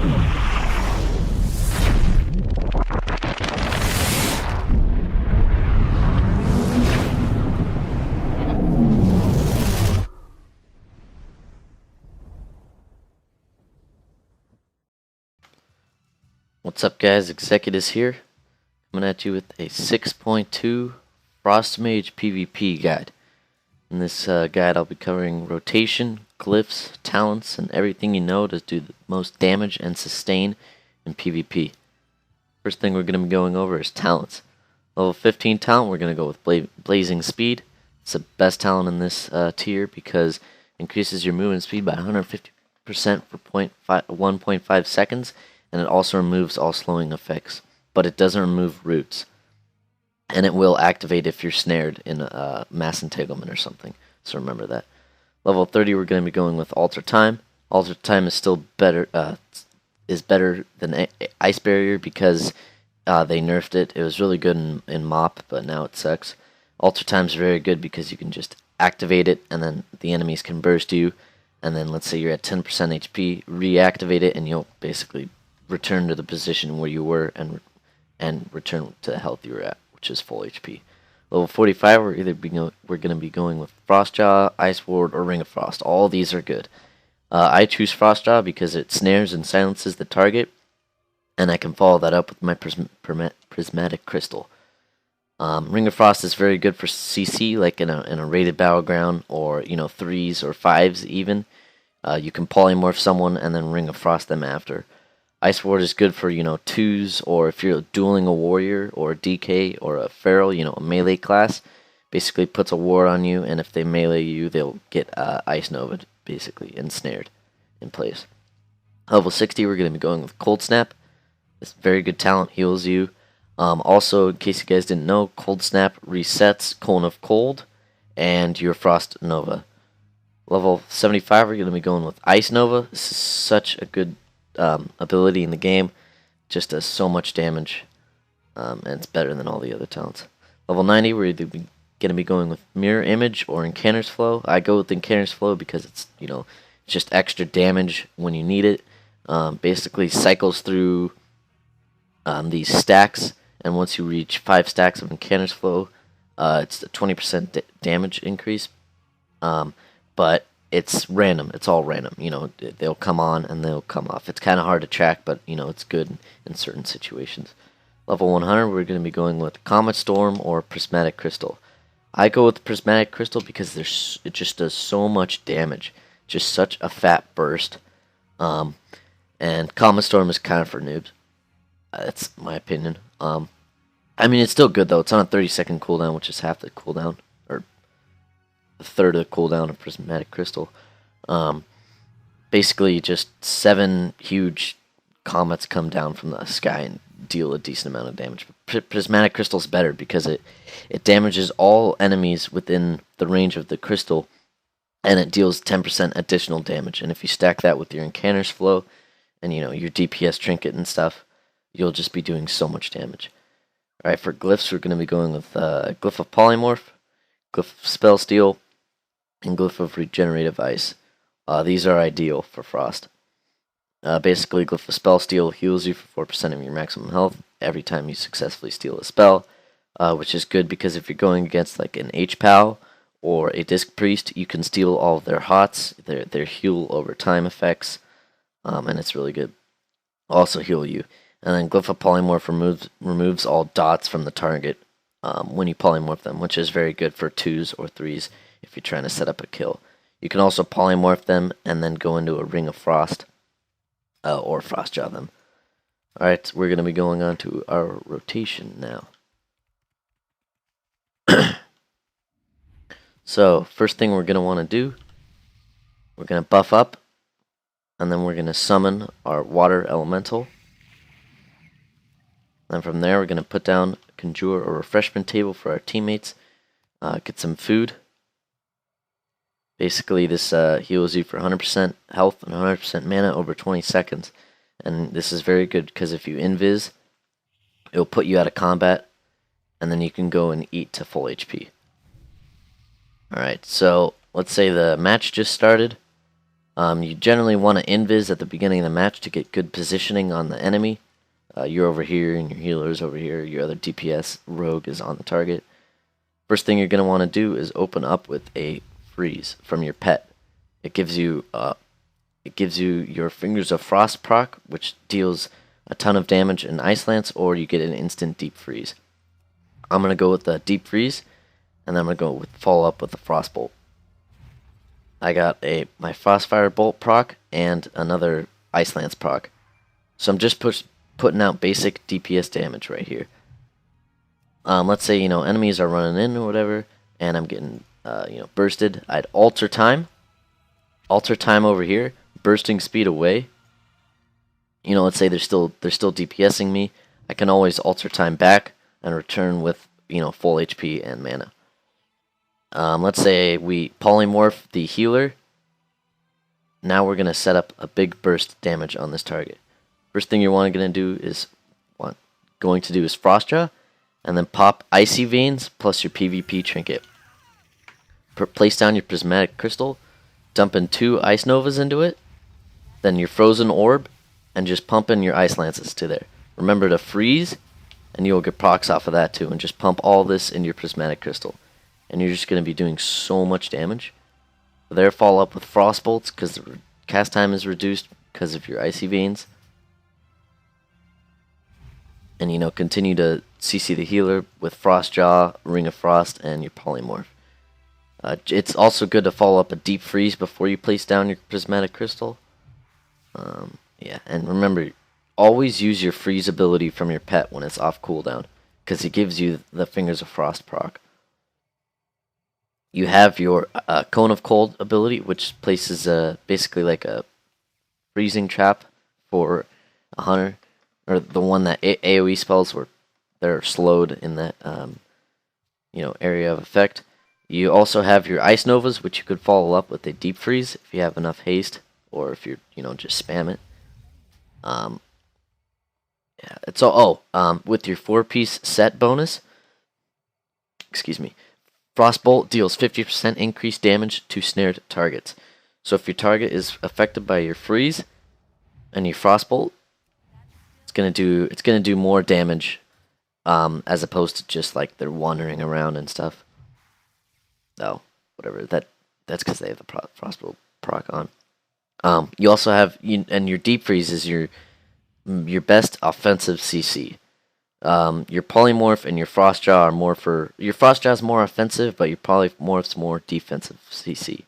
What's up, guys? Executives here, coming at you with a 6.2 Frost Mage PvP guide. In this guide, I'll be covering rotation, glyphs, talents, and everything you know to do the most damage and sustain in PvP. First thing we're going to be going over is talents. Level 15 talent, we're going to go with Blazing Speed. It's the best talent in this tier because it increases your movement speed by 150% for 1.5 seconds. And it also removes all slowing effects, but it doesn't remove roots. And it will activate if you're snared in a mass entanglement or something, so remember that. Level 30, we're going to be going with Alter Time. Alter Time is still better, than Ice Barrier because they nerfed it. It was really good in MOP, but now it sucks. Alter Time is very good because you can just activate it, and then the enemies can burst you, and then let's say you're at 10% HP, reactivate it, and you'll basically return to the position where you were and return to the health you were at, which is full HP. Level 45, we're going to be going with Frostjaw, Ice Ward, or Ring of Frost. All these are good. I choose Frostjaw because it snares and silences the target, and I can follow that up with my Prismatic Crystal. Ring of Frost is very good for CC, like in a rated battleground, or 3s or 5s even. You can polymorph someone and then Ring of Frost them after. Ice Ward is good for, 2s, or if you're dueling a warrior, or a DK, or a feral, a melee class. Basically puts a ward on you, and if they melee you, they'll get Ice Nova, basically, ensnared in place. Level 60, we're going to be going with Cold Snap. It's very good talent, heals you. Also, in case you guys didn't know, Cold Snap resets Cone of Cold, and your Frost Nova. Level 75, we're going to be going with Ice Nova. This is such a good ability in the game, just does so much damage, and it's better than all the other talents. Level 90, we're either going to be going with Mirror Image or Incanter's Flow. I go with Incanter's Flow because it's just extra damage when you need it. Basically cycles through these stacks, and once you reach 5 stacks of Incanter's Flow, it's a 20% damage increase. But it's random. It's all random. They'll come on and they'll come off. It's kind of hard to track, but, it's good in certain situations. Level 100, we're going to be going with Comet Storm or Prismatic Crystal. I go with Prismatic Crystal because it just does so much damage. Just such a fat burst. And Comet Storm is kind of for noobs. That's my opinion. It's still good, though. It's on a 30-second cooldown, which is half the cooldown. A third of the cooldown of Prismatic Crystal. Basically, just 7 huge comets come down from the sky and deal a decent amount of damage. But Prismatic Crystal's better because it damages all enemies within the range of the crystal, and it deals 10% additional damage. And if you stack that with your Incanter's Flow and your DPS trinket and stuff, you'll just be doing so much damage. Alright, for glyphs, we're going to be going with Glyph of Polymorph, Glyph of Spell Steal, and Glyph of Regenerative Ice. These are ideal for Frost. Basically, Glyph of Spell Steal heals you for 4% of your maximum health every time you successfully steal a spell, which is good because if you're going against like an H-Pal or a Disc Priest, you can steal all of their HOTS, their heal over time effects, and it's really good. Also heal you. And then Glyph of Polymorph removes all dots from the target when you polymorph them, which is very good for 2s or 3s if you're trying to set up a kill. You can also polymorph them and then go into a Ring of Frost or Frostjaw them. Alright, we're going to be going on to our rotation now. So, first thing we're going to want to do, we're going to buff up, and then we're going to summon our Water Elemental. Then from there, we're going to put down, conjure a refreshment table for our teammates, get some food. Basically, this heals you for 100% health and 100% mana over 20 seconds. And this is very good because if you invis, it'll put you out of combat, and then you can go and eat to full HP. Alright, so let's say the match just started. You generally want to invis at the beginning of the match to get good positioning on the enemy. You're over here and your healer's over here. Your other DPS rogue is on the target. First thing you're going to want to do is open up with a freeze from your pet. It gives you your Fingers of Frost proc, which deals a ton of damage in Ice Lance, or you get an instant deep freeze. I'm going to go with the deep freeze, and then I'm going to go with follow up with the Frost Bolt. I got my Frostfire Bolt proc and another Ice Lance proc. So I'm just putting out basic DPS damage right here. Let's say, enemies are running in or whatever, and I'm getting, bursted. I'd alter time over here, bursting speed away. Let's say they're still DPSing me. I can always alter time back and return with, full HP and mana. Let's say we polymorph the healer. Now we're going to set up a big burst damage on this target. First thing you're going to do is Frostjaw, and then pop Icy Veins plus your PvP trinket. Place down your Prismatic Crystal, dump in 2 Ice Novas into it, then your Frozen Orb, and just pump in your Ice Lances to there. Remember to freeze, and you'll get procs off of that too, and just pump all this into your Prismatic Crystal. And you're just going to be doing so much damage. There, follow up with Frost Bolts, because the cast time is reduced because of your Icy Veins. And, continue to CC the healer with Frostjaw, Ring of Frost, and your Polymorph. It's also good to follow up a Deep Freeze before you place down your Prismatic Crystal. Yeah, and remember, always use your freeze ability from your pet when it's off cooldown, because it gives you the Fingers of Frost proc. You have your Cone of Cold ability, which places basically like a freezing trap for a hunter, or the one that AoE spells where they're slowed in that area of effect. You also have your Ice Novas, which you could follow up with a Deep Freeze if you have enough haste, or if you're just spam it. Yeah, it's all. With your 4-piece set bonus, excuse me, Frostbolt deals 50% increased damage to snared targets. So if your target is affected by your freeze and your Frostbolt, it's gonna do more damage, as opposed to just like they're wandering around and stuff. No, whatever. That's because they have the Frostbolt proc on. You also have and your Deep Freeze is your best offensive CC. Your Polymorph and your Frostjaw are more for... Your Frostjaw is more offensive, but your Polymorph's more defensive CC.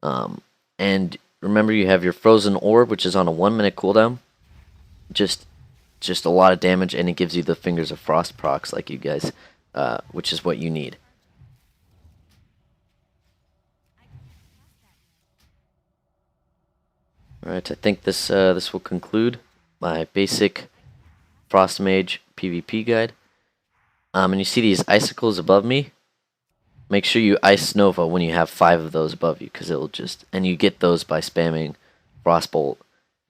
And remember, you have your Frozen Orb, which is on a 1-minute cooldown. Just a lot of damage, and it gives you the Fingers of Frost procs, like you guys, which is what you need. Alright, I think this will conclude my basic Frost Mage PvP guide. And you see these icicles above me? Make sure you Ice Nova when you have 5 of those above you, because it'll just... And you get those by spamming Frostbolt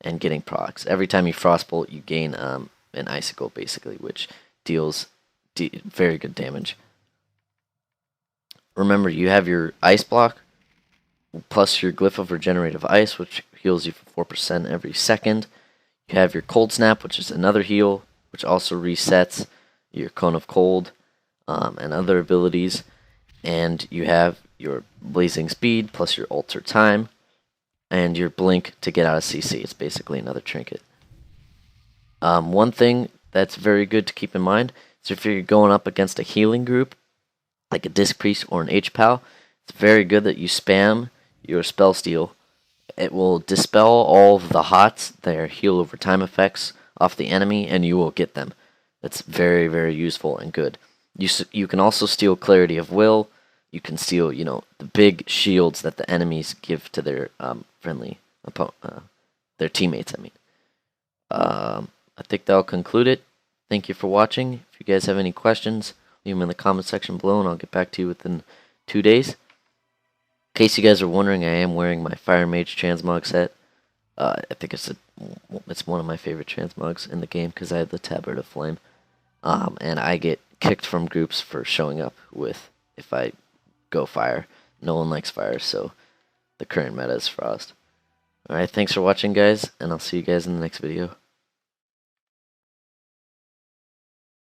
and getting procs. Every time you Frostbolt, you gain an icicle, basically, which deals very good damage. Remember, you have your Ice Block, plus your Glyph of Regenerative Ice, which heals you for 4% every second. You have your Cold Snap, which is another heal, which also resets your Cone of Cold, and other abilities. And you have your Blazing Speed, plus your Alter Time, and your Blink to get out of CC. It's basically another trinket. One thing that's very good to keep in mind is if you're going up against a healing group, like a Disc Priest or an H-Pal, it's very good that you spam your Spell Steal. It will dispel all of the HOTS, their heal over time effects, off the enemy, and you will get them. That's very, very useful and good. You can also steal Clarity of Will. You can steal, the big shields that the enemies give to their their teammates. I think that'll conclude it. Thank you for watching. If you guys have any questions, leave them in the comment section below, and I'll get back to you within 2 days. In case you guys are wondering, I am wearing my Fire Mage Transmog set. I think it's one of my favorite Transmogs in the game because I have the Tabard of Flame. And I get kicked from groups for showing up if I go fire. No one likes fire, so the current meta is Frost. Alright, thanks for watching guys, and I'll see you guys in the next video.